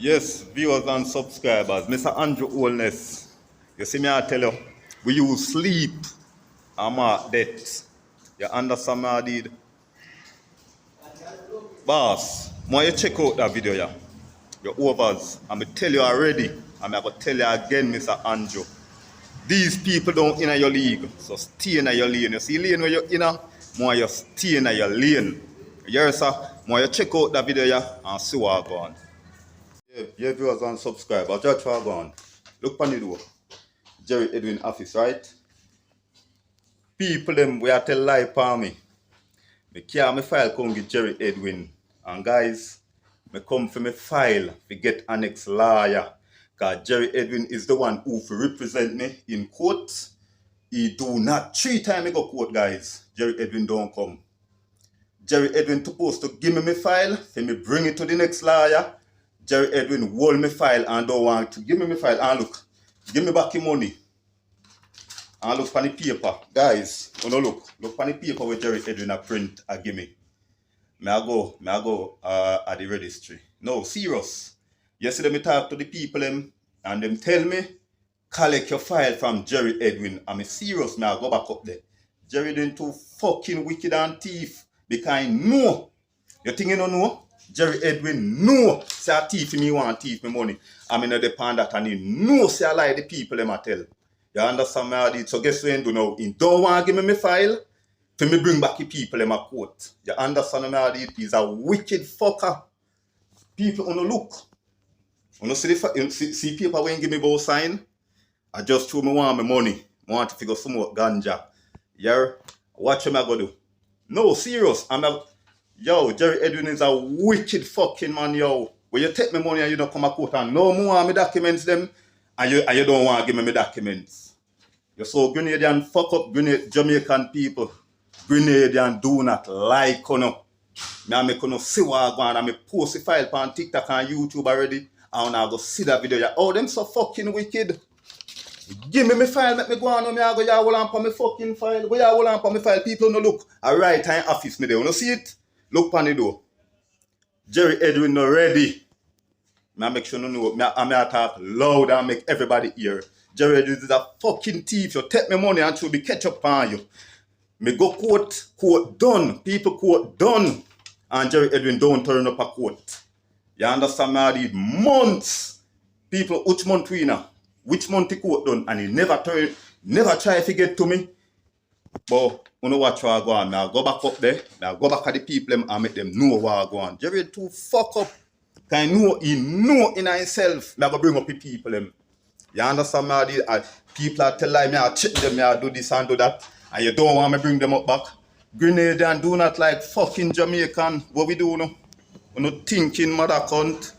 Yes, viewers and subscribers, Mr. Andrew Holness. You see me, I tell you, we use sleep and mark death. You understand me, I did? Boss, when you check out that video, yeah, your overs, I'm going to tell you already, I'm going to tell you again, Mr. Andrew. These people don't in your league, so stay in your lane. You see lane where you're in, more you stay in your lane. You hear, sir? More you check out that video, yeah, and see what going on. Yeah, viewers and subscribers, just try go on. Look on the door. Jerry Edwin office, right? People them we are tell lie for me. Me carry my file come get Jerry Edwin. And guys, me come for my file to get an next lawyer. Cause Jerry Edwin is the one who represent me in court. He do not 3 times go court, guys. Jerry Edwin don't come. Jerry Edwin supposed to give me my file, for me bring it to the next lawyer. Jerry Edwin hold my file and don't want to give me my file. And look, give me back the money. And look on the paper. Guys, look on the paper where Jerry Edwin a print a give me. I go at the registry. No, serious. Yesterday me talk to the people and them tell me, collect your file from Jerry Edwin. I'm serious, I go back up there. Jerry Edwin too fucking wicked and thief. Because I know. You think you don't know? Jerry Edwin know say a thief me want thief me money. I'm in a depend that and he know say I lie the people them a tell. You understand me how did? So guess what he do now? He don't want to give me my file for me bring back the people in my court. You understand me how did? He's a wicked fucker. People on the look. On see people when give me both sign. I just throw me want my money. I want to figure some more ganja. Yeah? Watch what I go do. No, serious. Yo, Jerry Edwin is a wicked fucking man, yo. When you take my money and you don't come to court and no more my documents them, and you don't want to give me my documents. You're so Grenadian fuck up Jamaican people. Grenadian do not like you know. I make you see what I go on. I post the file on TikTok and YouTube already. And I go see that video. Oh, them so fucking wicked. Give me my file, make me go on. I go hold on for my fucking file. Go hold on for my file. People no look. A right time office me there. You know see it? Look on the door. Jerry Edwin no ready. I make sure no know. I talk loud and make everybody hear. Jerry Edwin is a fucking thief. You take my money and to be catch up on you. Me go court done. People court done. And Jerry Edwin don't turn up a court. You understand me? I did months. People, which month we now? Which month the court done? And he never try to get to me. But you know what I go on. I go back up there. I go back at the people and make them know what I go on. Jerry too fuck up. Can he know in himself. I go bring up the people them. You understand me? People are telling me I check them, I do this and do that. And you don't want me bring them up back. Grenadian do not like fucking Jamaican. What we do now? We're not thinking mother cunt.